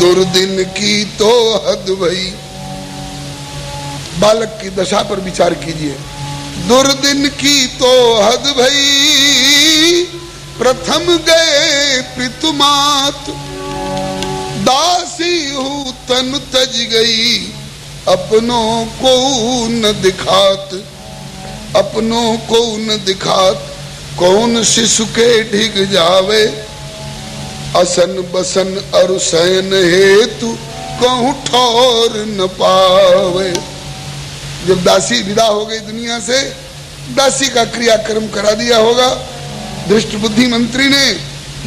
दुर्दिन की तो हद भई। बालक की दशा पर विचार कीजिए। दुर्दिन की तो हद भई, प्रथम गए पितुमात। दासी हूँ तन तज गई, अपनों को न दिखात। अपनों को न दिखात, कौन शिशु के ढिग जावे। असन बसन अरु शयन हेतु, कहूँ ठौर न पावे। जब दासी विदा हो गई दुनिया से, दासी का क्रियाक्रम करा दिया होगा। धृष्ट बुद्धि मंत्री ने,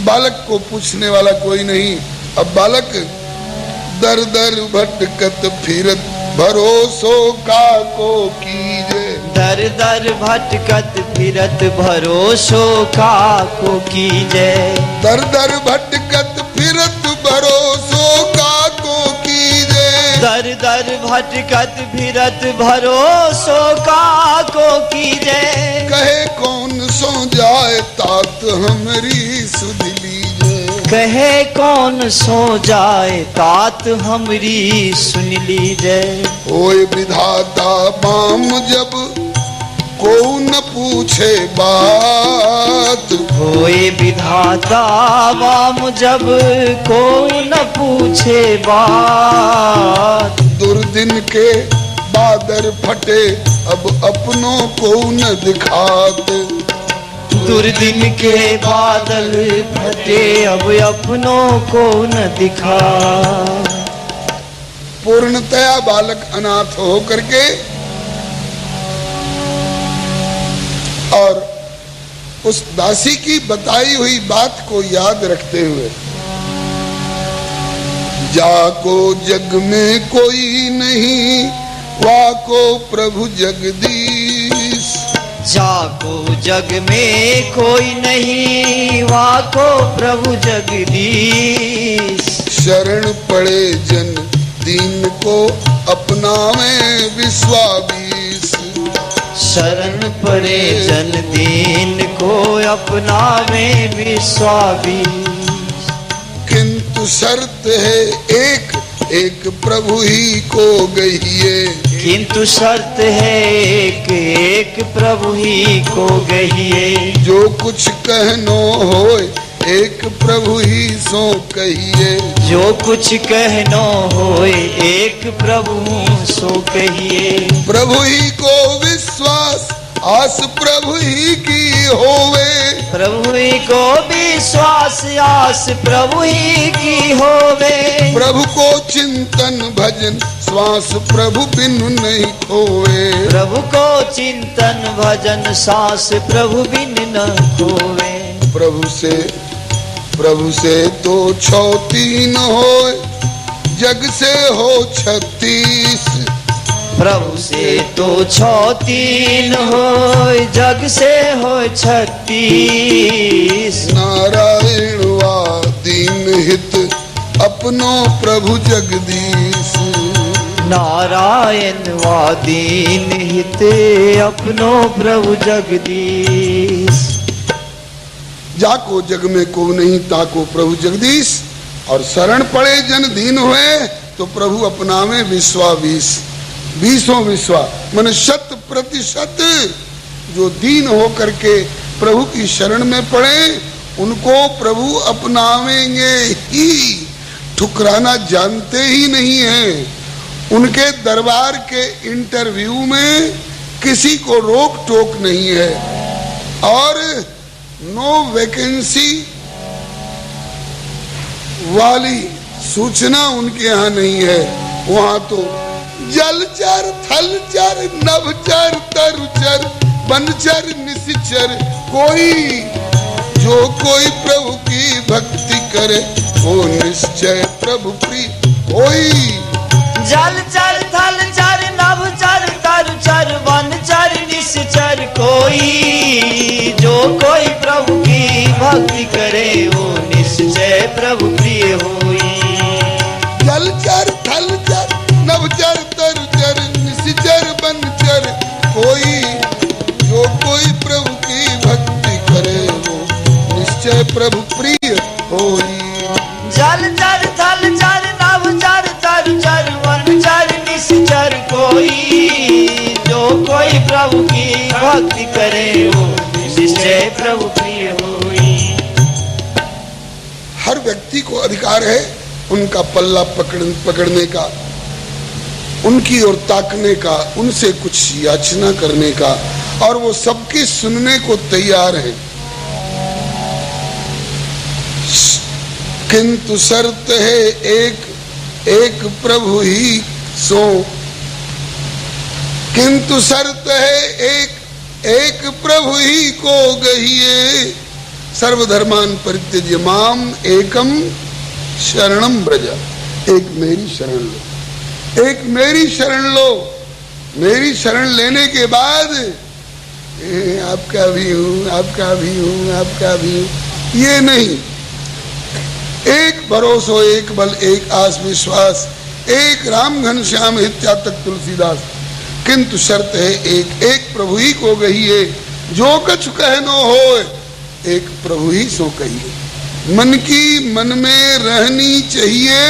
बालक को पूछने वाला कोई नहीं। अब बालक दर दर भटकत फिरत, भरोसो का को कीजे। दर दर भटकत फिरत, भरोसो का को कीजे। दर दर भटकत फिरत, भरोसो का को कीजे। दर दर भटकत फिरत, भरोसो का को कीजे। कहे कौन सो जाए, तात हमरी सुध लीजे। कहे कौन सो जाए, तात हमरी सुन लीजे। ओए विधाता बाम जब, को न पूछे बात। होए विधाता वाम जब, को न पूछे बात। दुर्दिन के बादर फटे, अब अपनों को न दिखात। दुर्दिन के बादल फटे, अब अपनों को न दिखा। पूर्णतया बालक अनाथ हो करके और उस दासी की बताई हुई बात को याद रखते हुए, जाको जग में कोई नहीं, वाको प्रभु जगदीश। जाको जग में कोई नहीं, वाको प्रभु जगदीश। शरण पड़े जन दीन को, अपना में विश्वास। शरण पड़े जन दीन को, अपना में विश्वास। किंतु शर्त है एक, एक प्रभु ही को गहिए। किंतु शर्त है एक, एक प्रभु ही को गहिए। जो कुछ कहनो होए, एक प्रभु ही सो कहिए। जो कुछ कहनो होए, एक प्रभु सो कहिए। प्रभु ही को विश्वास, आस प्रभु ही की होवे। प्रभु ही को विश्वास, आस प्रभु ही की होवे। प्रभु को चिंतन भजन, श्वास प्रभु बिनु नहीं खोवे। प्रभु को चिंतन भजन, सांस प्रभु बिन न खोवे। प्रभु से तो 6 होए, जग से हो 36। प्रभु से तो 6 होए, जग से हो 36। नारायण वा दीन हित, अपनो प्रभु जगदीश। नारायण वा दीन हित, अपनो प्रभु जगदीश। जाको जग में को नहीं, ताको प्रभु जगदीश। और शरण पड़े जन दीन हुए, तो प्रभु अपना में विश्वास। 20 विश्वा मन 100% जो दीन हो करके प्रभु की शरण में पड़े, उनको प्रभु अपनावेंगे ही। ठुकराना जानते ही नहीं है। उनके दरबार के इंटरव्यू में किसी को रोक टोक नहीं है। और नो वैकेंसी वाली सूचना उनके यहाँ नहीं है। वहाँ तो जलचर, थलचर, नभचर, तरुचर, बनचर, निश्चर, कोई जो कोई प्रभु की भक्ति करे, वो निश्चय प्रभु प्रिय होई। जलचर, थलचर, नभचर, तरुचर, बनचर, निश्चर, कोई जो कोई प्रभु की भक्ति करे, वो निश्चय प्रभु प्रिय होई। जलचर, थलचर, नभचर, तरुचर, निश्चर, बनचर, कोई जो कोई प्रभु की भक्ति करे, वो निश्चय प्रभु प्रिय होई। जलचर, थलचर, भक्ति करे वो निश्चय प्रभु प्रिय होई। हर व्यक्ति को अधिकार है उनका पल्ला पकड़ने का, उनकी ओर ताकने का, उनसे कुछ याचना करने का, और वो सबकी सुनने को तैयार है। किंतु शर्त है एक प्रभु ही सो, किंतु शर्त है एक प्रभु ही को गहिए, सर्वधर्मान परित्यज्य माम एकम शरणम ब्रज। एक मेरी शरण लो, एक मेरी शरण लो। मेरी शरण लेने के बाद आपका भी हूं, आपका भी हूं, आपका भी हूं, ये नहीं। एक भरोसो, एक बल, एक आस विश्वास, एक राम घनश्याम हित्या तक तुलसीदास। किंतु शर्त है एक प्रभु ही को गहिए, जो कछु कहनो हो एक प्रभु ही सो कहिए। मन की मन में रहनी चाहिए,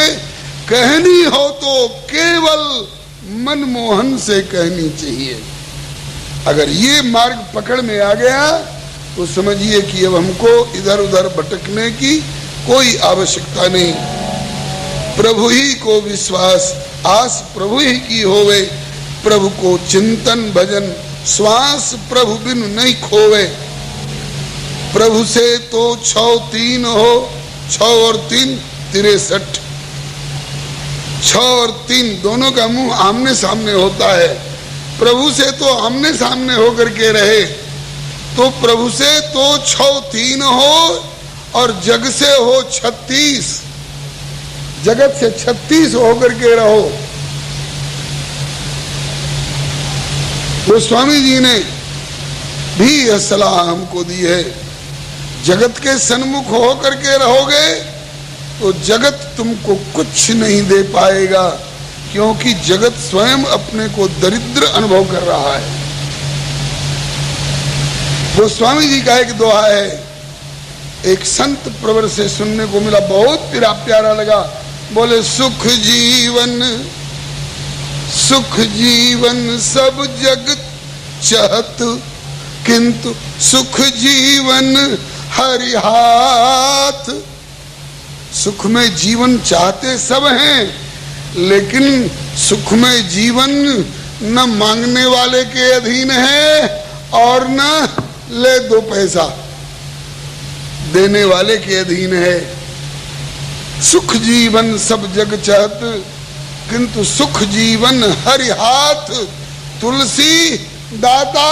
कहनी हो तो केवल मनमोहन से कहनी चाहिए। अगर ये मार्ग पकड़ में आ गया तो समझिए कि अब हमको इधर उधर भटकने की कोई आवश्यकता नहीं। प्रभु ही को विश्वास, आस प्रभु ही की होवे, प्रभु को चिंतन भजन, श्वास प्रभु बिनु नहीं खोवे। प्रभु से तो 6 3 हो, 6 और 3 63, 6 और 3 दोनों का मुंह आमने सामने होता है। प्रभु से तो आमने सामने होकर के रहे तो प्रभु से तो 6 3 हो, और जग से हो 36, जगत से 36 होकर के रहो। गोस्वामी जी ने भी यह सलाह हमको दी है। जगत के सन्मुख होकर के रहोगे तो जगत तुमको कुछ नहीं दे पाएगा, क्योंकि जगत स्वयं अपने को दरिद्र अनुभव कर रहा है। गोस्वामी जी का एक दोहा है, एक संत प्रवर से सुनने को मिला, बहुत प्यारा लगा। बोले सुख जीवन सब जग चाहत, किंतु सुख जीवन हरि हाथ। सुख में जीवन चाहते सब हैं, लेकिन सुख में जीवन न मांगने वाले के अधीन है और न ले 2 पैसा देने वाले के अधीन है। सुख जीवन सब जग चाहत, किंतु सुख जीवन हरि हाथ। तुलसी दाता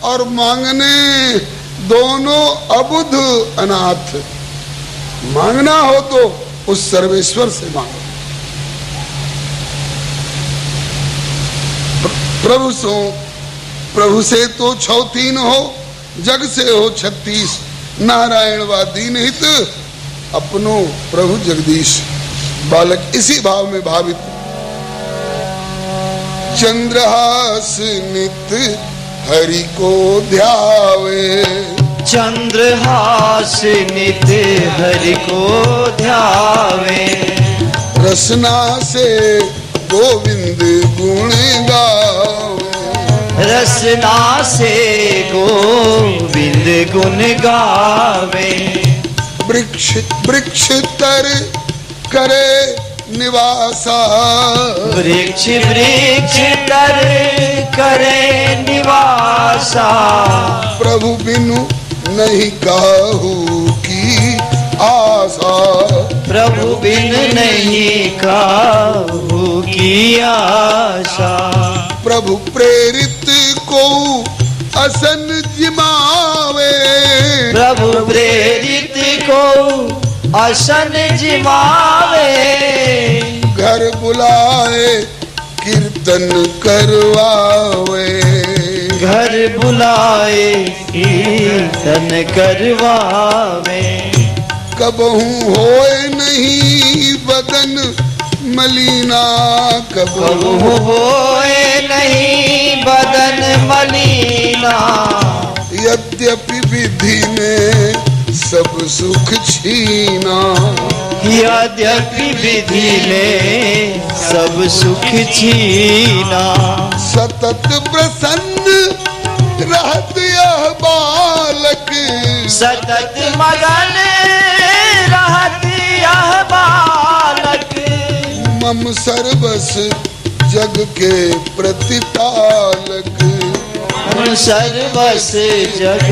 और मांगने दोनों अबुध अनाथ। मांगना हो तो उस सर्वेश्वर से मांगो। प्रभु से तो 6 3 हो, जग से हो 36। नारायण व दीन हित, अपनो प्रभु जगदीश। बालक इसी भाव में भावित। चंद्रहास नित हरि को ध्यावे, चंद्रहास नित हरि को ध्यावे। रसना से गोविंद गुण गावे, रसना से गोविंद गुण गावे। वृक्ष तर करे निवासा, वृक्ष तर करे निवासा। प्रभु बिनु नहीं काहू की आशा, प्रभु बिन नहीं काहू की आशा। प्रभु प्रेरित को असन जिमावे, प्रभु प्रेरित को असन जिमावे। घर बुलाए कीर्तन करवावे, घर बुलाए कीर्तन करवावे। कबहू होए नहीं बदन मलीना, कबहू होए नहीं बदन मलीना। यद्यपि विधि ने सब सुख छीना, यद्यपि विधि ने सब सुख छीना। सतत प्रसन्न रहत यह बालक, सतत मगन रहत यह बालक, मम सर्वस जग के प्रतिपालक, हम सर्वस जग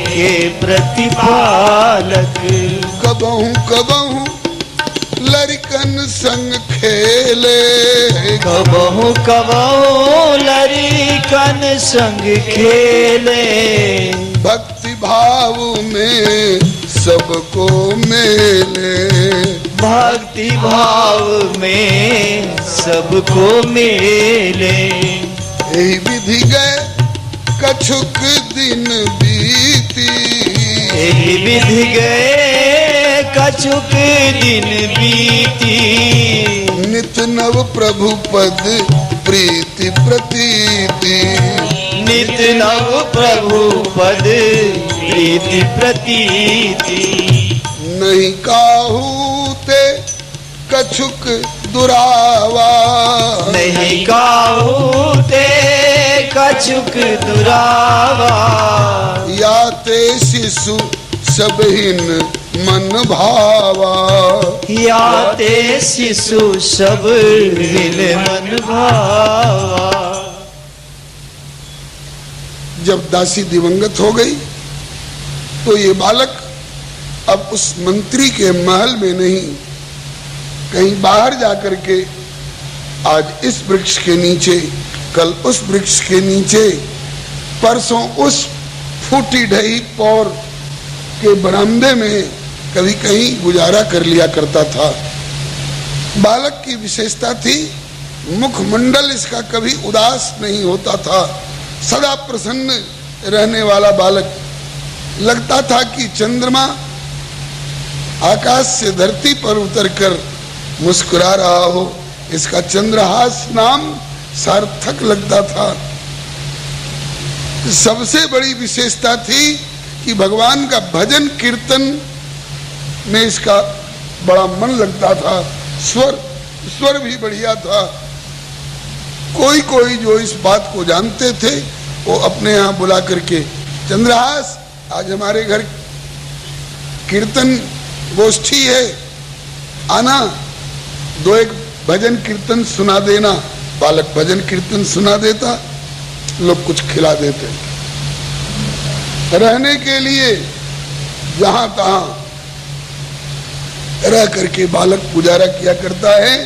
के प्रतिपालक। कबहू कबहू लड़कन संग खेले, कबहू कबहू लड़कन संग खेले, भक्ति भाव में सबको मेले, भक्ति भाव में सबको मेले। यही विधि गए कछुक दिन बीती, यही विधि गए कछुक दिन बीती, नित नव प्रभु पद प्रीति प्रतीति, नित नव प्रभु पद प्रीति प्रतीति। नहीं काहू ते कछुक दुरावा, नहीं काहू ते कछुक दुरावा, याते शिशु सबहिन मन भावा, याते शिशु सब हिन मन भावा। जब दासी दिवंगत हो गई तो ये बालक अब उस मंत्री के महल में नहीं, कहीं बाहर जाकर के आज इस वृक्ष के नीचे, कल उस वृक्ष के नीचे, परसों उस फूटी ढही पौर के बरामदे में कभी कहीं गुजारा कर लिया करता था। बालक की विशेषता थी, मुखमंडल इसका कभी उदास नहीं होता था, सदा प्रसन्न रहने वाला बालक। लगता था कि चंद्रमा आकाश से धरती पर उतरकर मुस्कुरा रहा हो। इसका चंद्रहास नाम सार्थक लगता था। सबसे बड़ी विशेषता थी कि भगवान का भजन कीर्तन में इसका बड़ा मन लगता था। स्वर भी बढ़िया था। कोई कोई जो इस बात को जानते थे वो अपने यहाँ बुला करके, चंद्रहास आज हमारे घर कीर्तन गोष्ठी है, आना, दो एक भजन कीर्तन सुना देना। बालक भजन कीर्तन सुना देता, लोग कुछ खिला देते। रहने के लिए जहां तहां रह करके बालक गुजारा किया करता है।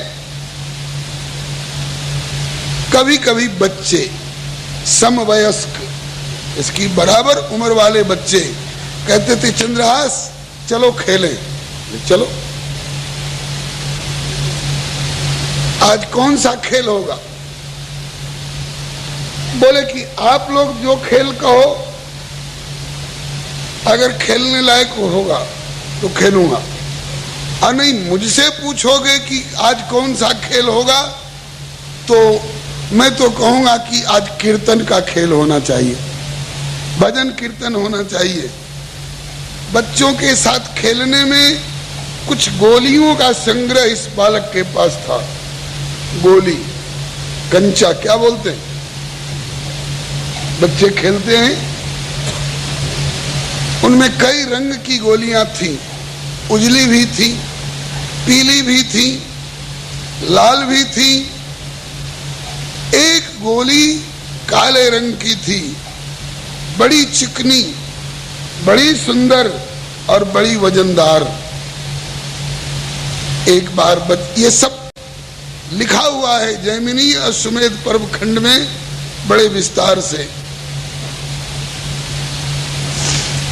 कभी कभी बच्चे समवयस्क, इसकी बराबर उम्र वाले बच्चे कहते थे, चंद्रहास चलो खेलें। चलो, आज कौन सा खेल होगा? बोले कि आप लोग जो खेल कहो, अगर खेलने लायक होगा तो खेलूंगा, और नहीं मुझसे पूछोगे कि आज कौन सा खेल होगा तो मैं तो कहूंगा कि आज कीर्तन का खेल होना चाहिए, भजन कीर्तन होना चाहिए। बच्चों के साथ खेलने में कुछ गोलियों का संग्रह इस बालक के पास था। गोली, कंचा क्या बोलते हैं, बच्चे खेलते हैं, उनमें कई रंग की गोलियां थी। उजली भी थी, पीली भी थी, लाल भी थी। एक गोली काले रंग की थी, बड़ी चिकनी, बड़ी सुंदर और बड़ी वजनदार। एक बार ये सब लिखा हुआ है जैमिनी अश्वमेध पर्व खंड में बड़े विस्तार से।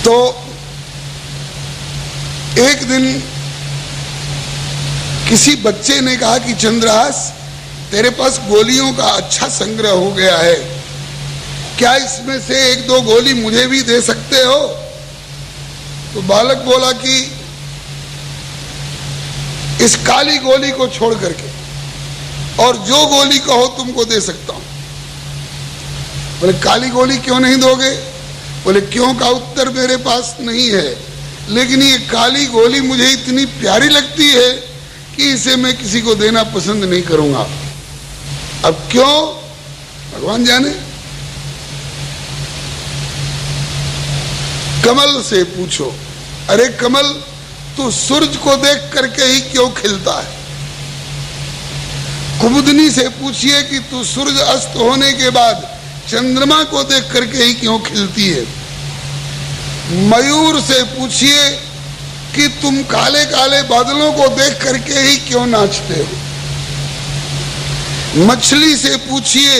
तो एक दिन किसी बच्चे ने कहा कि चंद्रहास, तेरे पास गोलियों का अच्छा संग्रह हो गया है, क्या इसमें से एक दो गोली मुझे भी दे सकते हो? तो बालक बोला कि इस काली गोली को छोड़ करके और जो गोली कहो तुमको दे सकता हूं। बोले काली गोली क्यों नहीं दोगे? बोले क्यों का उत्तर मेरे पास नहीं है, लेकिन ये काली गोली मुझे इतनी प्यारी लगती है कि इसे मैं किसी को देना पसंद नहीं करूंगा। अब क्यों, भगवान जाने। कमल से पूछो, अरे कमल तू सूरज को देख करके ही क्यों खिलता है? कुमुदनी से पूछिए कि तू सूरज अस्त होने के बाद चंद्रमा को देख करके ही क्यों खिलती है? मयूर से पूछिए कि तुम काले काले बादलों को देख करके ही क्यों नाचते हो? मछली से पूछिए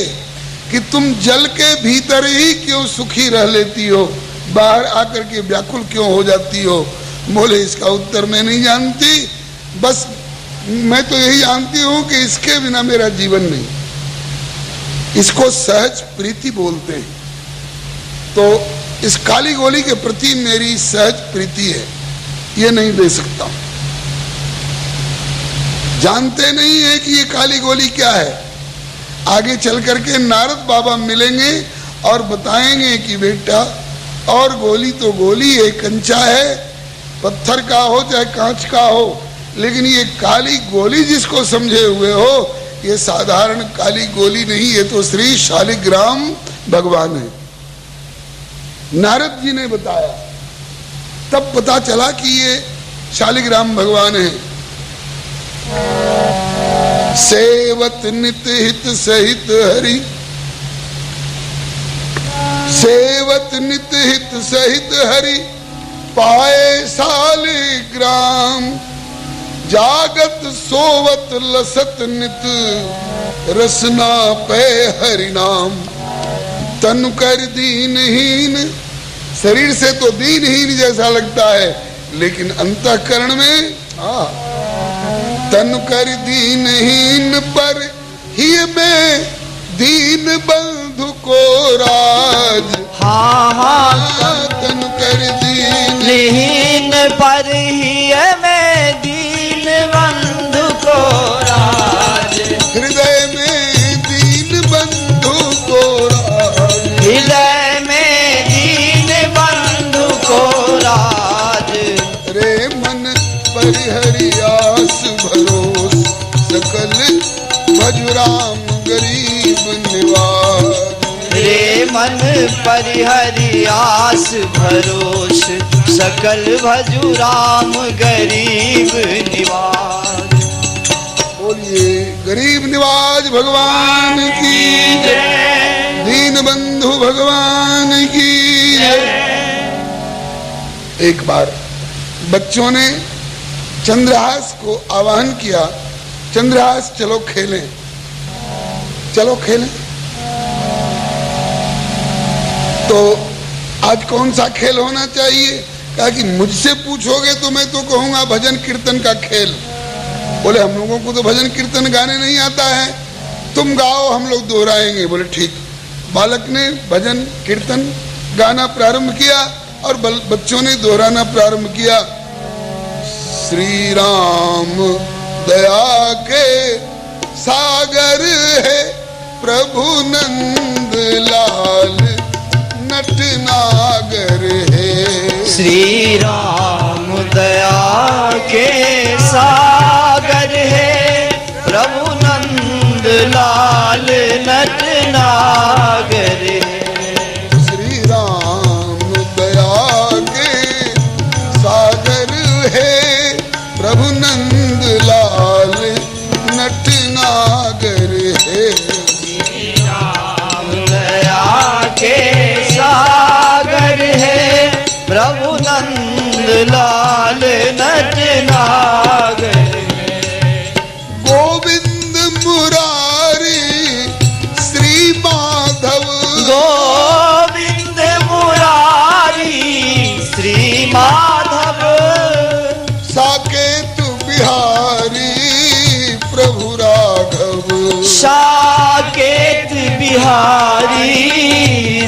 कि तुम जल के भीतर ही क्यों सुखी रह लेती हो, बाहर आकर के व्याकुल क्यों हो जाती हो? बोले इसका उत्तर मैं नहीं जानती, बस मैं तो यही जानती हूं कि इसके बिना मेरा जीवन नहीं। इसको सहज प्रीति बोलते हैं। तो इस काली गोली के प्रति मेरी सहज प्रीति है, ये नहीं दे सकता। जानते नहीं है कि ये काली गोली क्या है। आगे चल करके नारद बाबा मिलेंगे और बताएंगे कि बेटा और गोली तो गोली है, कंचा है, पत्थर का हो चाहे कांच का हो, लेकिन ये काली गोली जिसको समझे हुए हो, ये साधारण काली गोली नहीं, ये तो श्री शालिग्राम भगवान है। नारद जी ने बताया, तब पता चला कि ये शालिग्राम भगवान है। सेवत नित हित सहित हरि, सेवत नित हित सहित हरि, पाए शालिग्राम, जागत सोवत लसत नित, रसना पे हरि नाम। तनु कर दीनहीन, शरीर से तो दीनहीन जैसा लगता है, लेकिन अंतःकरण में तनु कर दीनहीन, पर ही में दीन बंधु को राज। तनु कर दीनहीन, पर ही में दीन बंधु को राज। हृदय में दीन बंधु को राज, हृदय में दीन बंधु को राज। रे मन परिहरि आस भरोस, सकल भजुराम गरीब निवास। रे मन परिहरि आस भरोस, सकल भजुराम गरीब निवास। बोलिए गरीब निवाज भगवान की जय, दीन बंधु भगवान की जय। एक बार बच्चों ने चंद्रहास को आह्वान किया, चंद्रहास चलो खेलें, चलो खेलें। तो आज कौन सा खेल होना चाहिए? कहा कि मुझसे पूछोगे तो मैं तो कहूंगा भजन कीर्तन का खेल। बोले हम लोगों को तो भजन कीर्तन गाने नहीं आता है, तुम गाओ हम लोग दोहराएंगे। बोले ठीक। बालक ने भजन कीर्तन गाना प्रारंभ किया और बच्चों ने दोहराना प्रारंभ किया। श्री राम दया के सागर है, प्रभु नंद लाल नटनागर है। श्री राम दया के सागर है, प्रभु नंद लाल नटनागर है। श्री राम दया के सागर है, प्रभु नंद लाल नटनागर है। श्री राम दया के सागर है, प्रभु नंद लाल नटनागर है। गोविंद मुरारी श्री माधव, गोविंद मुरारी श्री माधव, साकेत बिहारी प्रभु राघव। साकेत बिहारी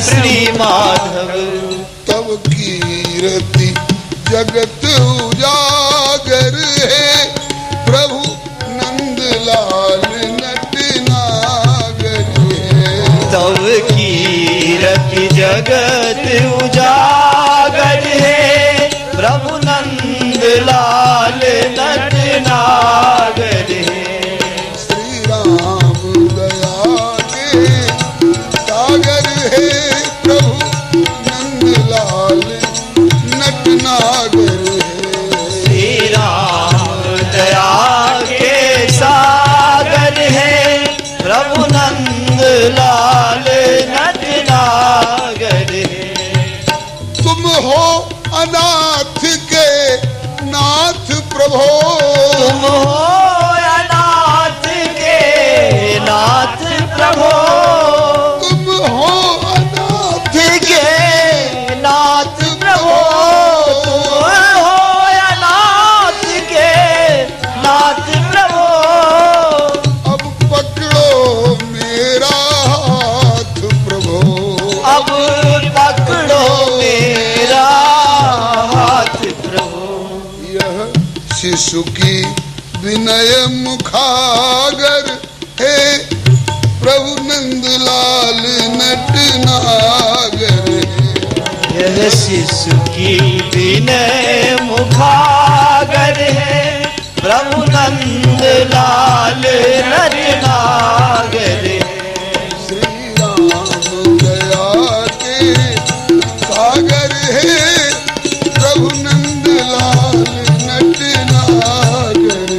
श्री माधव, तब कीर्ति जगत उजागर है, प्रभु नंद लाल नटनागर है। तब कीर्ति जगत उजागर है, प्रभु नंद लाल नटनागर है। श्री राम दया के सागर है, प्रभु नंद लाल अनाथ के नाथ प्रभो, तुम हो अनाथ के नाथ प्रभो, तुम हो अनाथ के नाथ प्रभो, तुम हो अनाथ के नाथ प्रभो। अब पकड़ो मेरा हाथ प्रभो, अब पकड़ो मेरा हाथ प्रभु। यह शिशु की विनय मुखागर है प्रभु नंदलाल नटनागर। यह शिशु की विनय मुखागर है प्रभु नंदलाल नटनागर। श्री राम दया के सागर है प्रभु नंदलाल नटनागर।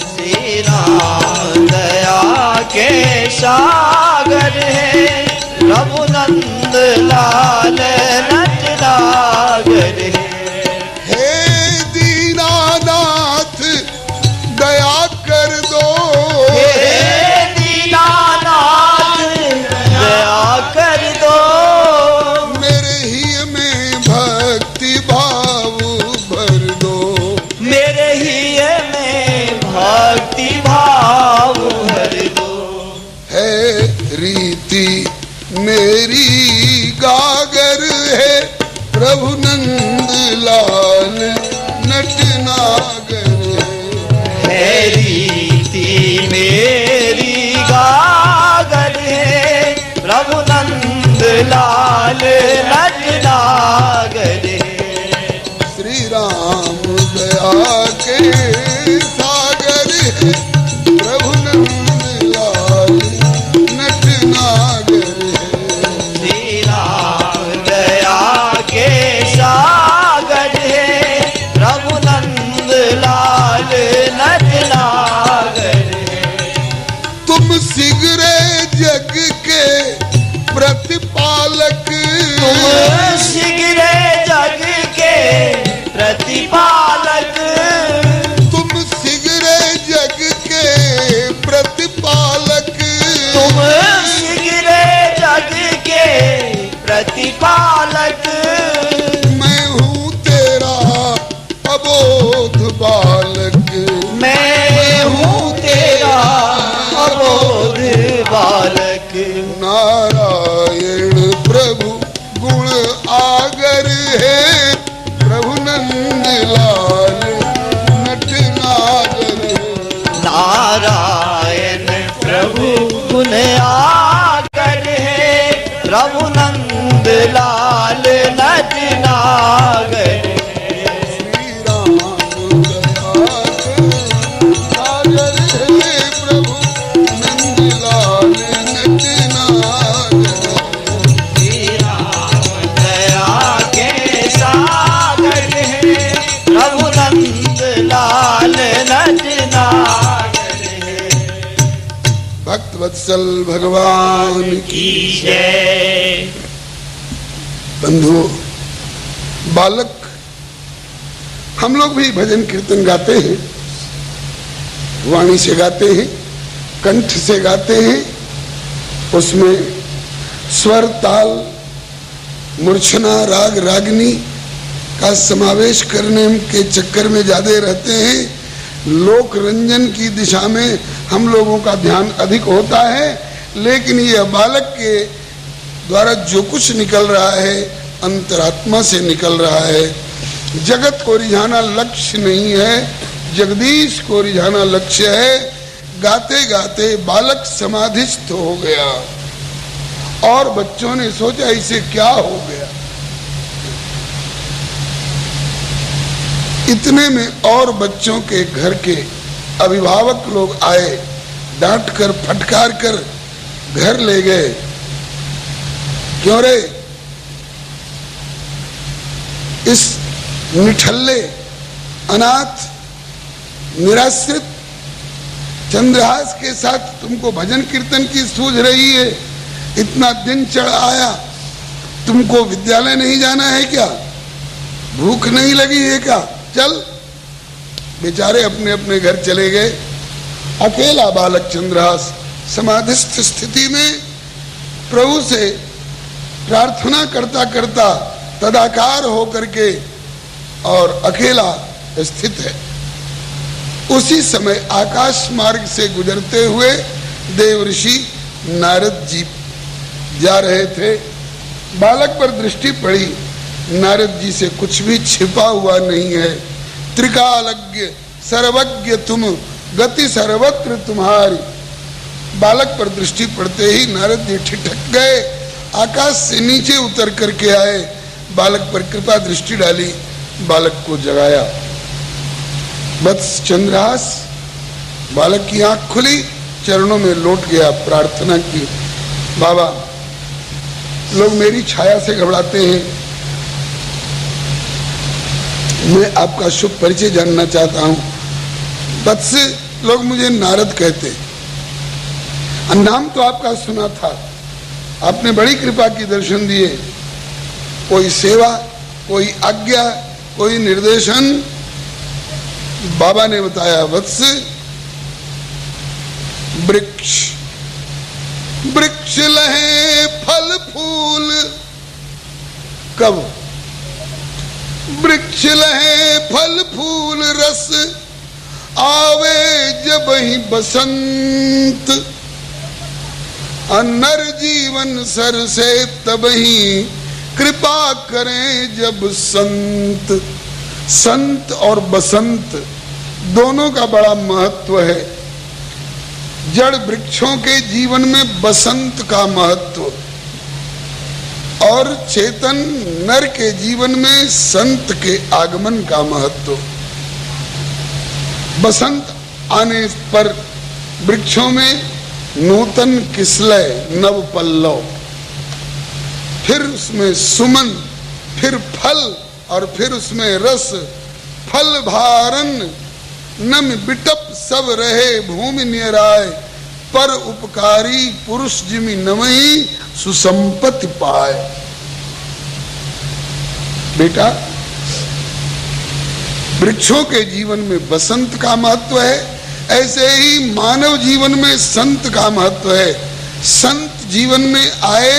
श्री राम दया के सागर है प्रभु नंदलाल नटनागर। हे दीनानाथ दया कर दो, हे दीनानाथ दया कर दो, मेरे ही में भक्ति भाव भर दो, मेरे ही में भक्ति भाव भर दो। है रीति मेरी गागर है प्रभु नंदलाल नटनागर। है रीति मेरी गागर है प्रभु नंदलाल नटनागर। श्री राम दया के सागर है प्रभु नंदलाल नटनागर। श्री राम दया के सागर है प्रभु नंदलाल नटनागर। तुम सिगरे जग के प्रतिपालक, तुम शीघ्र जग के प्रतिपालक, तुम सिगरे जग के प्रतिपालक, तुम शीघ्र जग के प्रतिपालक। मैं हूँ तेरा अबोध बालक, मैं हूँ तेरा अबोध बालक। नारायण प्रभु गुण आगर है प्रभु नंदलाल नटनागर। नारायण प्रभु गुण आकर है प्रभु नंदलाल नटनागर। श्री राम दया के सागर है प्रभु नंदलाल नटनागर। श्री राम दया के सागर है प्रभु नंदलाल नटनागर। भक्त वत्सल भगवान की जय। बंधु बालक, हम लोग भी भजन कीर्तन गाते हैं, वाणी से गाते हैं, कंठ से गाते हैं, उसमें स्वर ताल मूर्छना राग रागिनी का समावेश करने के चक्कर में ज्यादा रहते हैं। लोक रंजन की दिशा में हम लोगों का ध्यान अधिक होता है, लेकिन यह बालक के द्वारा जो कुछ निकल रहा है अंतरात्मा से निकल रहा है। जगत को रिझाना लक्ष्य नहीं है, जगदीश को रिझाना लक्ष्य है। गाते गाते बालक समाधिस्थ हो गया और बच्चों ने सोचा इसे क्या हो गया। इतने में और बच्चों के घर के अभिभावक लोग आए, डांट कर फटकार कर घर ले गए। क्यों रे, इस निठल्ले अनाथ निराश्रित चंद्रहास के साथ तुमको भजन कीर्तन की सूझ रही है? इतना दिन चढ़ आया, तुमको विद्यालय नहीं जाना है क्या? भूख नहीं लगी है क्या? चल। बेचारे अपने अपने घर चले गए। अकेला बालक चंद्रहास समाधिस्थ स्थिति में प्रभु से प्रार्थना करता करता तदाकार होकर के और अकेला स्थित है। उसी समय आकाश मार्ग से गुजरते हुए देवर्षि नारद जी जा रहे थे। बालक पर दृष्टि पड़ी। नारद जी से कुछ भी छिपा हुआ नहीं है। त्रिकालज्ञ सर्वज्ञ तुम, गति सर्वत्र तुम्हारी। बालक पर दृष्टि पड़ते ही नारद जी ठिठक गए। आकाश से नीचे उतर करके आए, बालक पर कृपा दृष्टि डाली, बालक को जगाया। वत्स चंद्रहास, बालक की आंख खुली, चरणों में लौट गया, प्रार्थना की, बाबा लोग मेरी छाया से घबराते हैं, मैं आपका शुभ परिचय जानना चाहता हूं। वत्स, लोग मुझे नारद कहते, नाम तो आपका सुना था, आपने बड़ी कृपा की दर्शन दिए, कोई सेवा, कोई आज्ञा, कोई निर्देशन? बाबा ने बताया, वत्स वृक्ष वृक्ष लहे फल फूल, कब? वृक्ष लहे फल फूल रस, आवे जब ही बसंत, नर जीवन सर से तब ही कृपा करें जब संत। संत और बसंत दोनों का बड़ा महत्व है। जड़ वृक्षों के जीवन में बसंत का महत्व और चेतन नर के जीवन में संत के आगमन का महत्व। बसंत आने पर वृक्षों में नूतन किसलय, नव पल्लव, फिर उसमें सुमन, फिर फल और फिर उसमें रस। फल भारन नम बिटप सब रहे भूमि निराय, पर उपकारी पुरुष जिमि नमहि सुसंपत्ति पाए। बेटा, वृक्षों के जीवन में बसंत का महत्व है, ऐसे ही मानव जीवन में संत का महत्व है। संत जीवन में आए,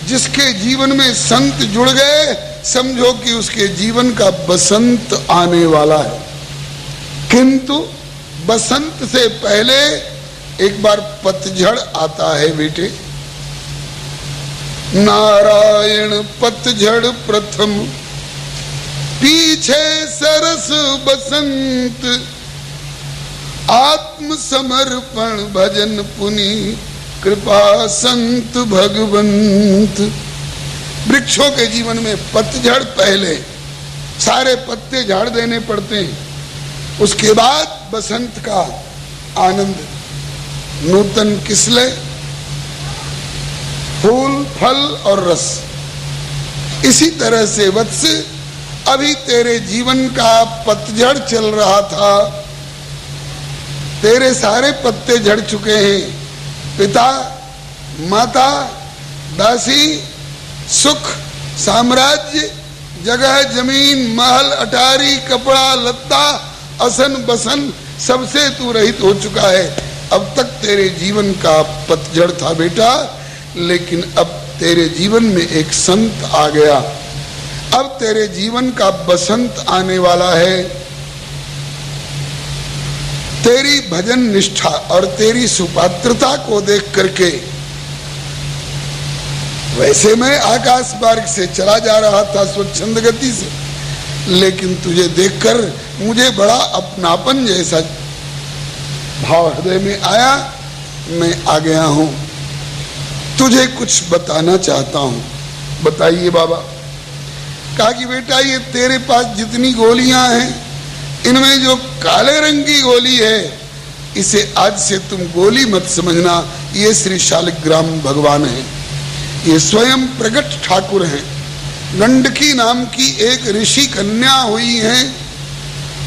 जिसके जीवन में संत जुड़ गए, समझो कि उसके जीवन का बसंत आने वाला है। किंतु बसंत से पहले एक बार पतझड़ आता है बेटे। नारायण पतझड़ प्रथम, पीछे सरस बसंत, आत्म समर्पण भजन पुनि, कृपा संत भगवंत। वृक्षों के जीवन में पतझड़ पहले, सारे पत्ते झाड़ देने पड़ते हैं, उसके बाद बसंत का आनंद, नूतन किसले, फूल, फल और रस। इसी तरह से वत्स, अभी तेरे जीवन का पतझड़ चल रहा था, तेरे सारे पत्ते झड़ चुके हैं। पिता, माता, दासी, सुख, साम्राज्य, जगह जमीन, महल अटारी, कपड़ा लत्ता, असन बसन, सबसे तू रहित हो चुका है। अब तक तेरे जीवन का पतझड़ था बेटा, लेकिन अब तेरे जीवन में एक संत आ गया। अब तेरे जीवन का बसंत आने वाला है। तेरी भजन निष्ठा और तेरी सुपात्रता को देख करके, वैसे मैं आकाश मार्ग से चला जा रहा था स्वच्छंद गति से, लेकिन तुझे देखकर मुझे बड़ा अपनापन जैसा भाव हृदय में आया। मैं आ गया हूं, तुझे कुछ बताना चाहता हूं। बताइए बाबा। कहा कि बेटा, ये तेरे पास जितनी गोलियां हैं, इनमें जो काले रंग की गोली है, इसे आज से तुम गोली मत समझना, ये श्री शालिग्राम भगवान है, ये स्वयं प्रकट ठाकुर हैं। गंडकी नाम की एक ऋषि कन्या हुई हैं,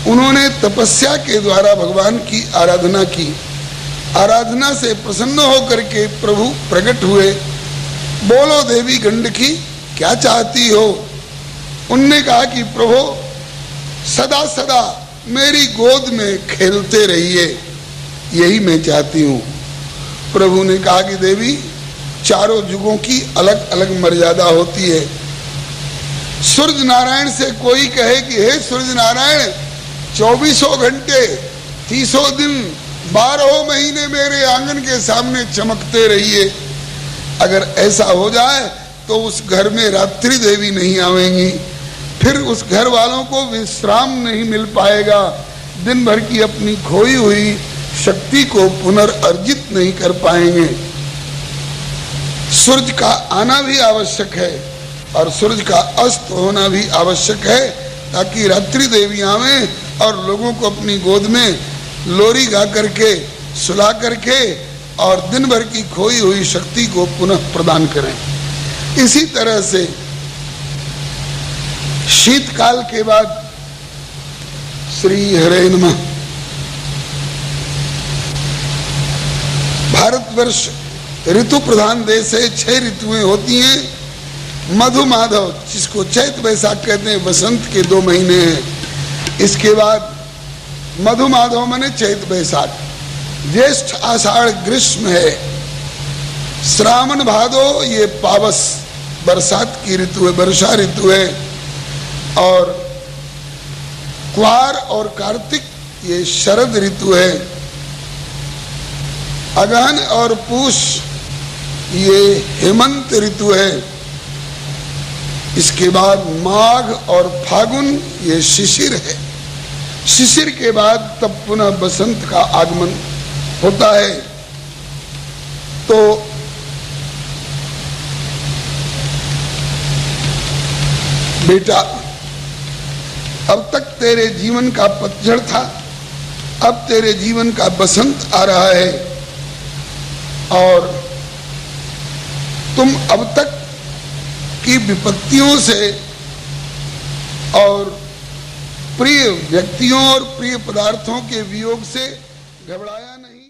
उन्होंने तपस्या के द्वारा भगवान की आराधना की। आराधना से प्रसन्न होकर के प्रभु प्रकट हुए। बोलो देवी गंडकी, क्या चाहती हो? उनने कहा कि प्रभु सदा सदा मेरी गोद में खेलते रहिए, यही मैं चाहती हूँ। प्रभु ने कहा कि देवी, चारों युगों की अलग अलग मर्यादा होती है। सूर्य नारायण से कोई कहे कि हे सूर्य नारायण, 24 घंटे 30 दिन 12 महीने मेरे आंगन के सामने चमकते रहिए, अगर ऐसा हो जाए तो उस घर में रात्रि देवी नहीं आवेंगी, फिर उस घर वालों को विश्राम नहीं मिल पाएगा, दिन भर की अपनी खोई हुई शक्ति को पुनर्अर्जित नहीं कर पाएंगे। सूर्य का आना भी आवश्यक है और सूर्य का अस्त होना भी आवश्यक है, ताकि रात्रि देवी आवे और लोगों को अपनी गोद में लोरी गा करके सुला करके और दिन भर की खोई हुई शक्ति को पुनः प्रदान करें। इसी तरह से शीतकाल के बाद श्री हरे नमः, भारतवर्ष ऋतु प्रधान देश है। 6 ऋतुएं होती हैं। मधु माधव, जिसको चैत वैशाख कहते हैं, वसंत के 2 महीने हैं। इसके बाद मधु माधव माने चैत वैशाख, ज्येष्ठ आषाढ़ ग्रीष्म है, श्रावण भादो ये पावस बरसात की ऋतु है, वर्षा ऋतु है, और क्वार और कार्तिक ये शरद ऋतु है, अगहन और पूष ये हेमंत ऋतु है। इसके बाद माघ और फागुन ये शिशिर है। शिशिर के बाद तब पुनः बसंत का आगमन होता है। तो बेटा, अब तक तेरे जीवन का पतझड़ था, अब तेरे जीवन का बसंत आ रहा है, और तुम अब तक की विपत्तियों से और प्रिय व्यक्तियों और प्रिय पदार्थों के वियोग से घबराया नहीं।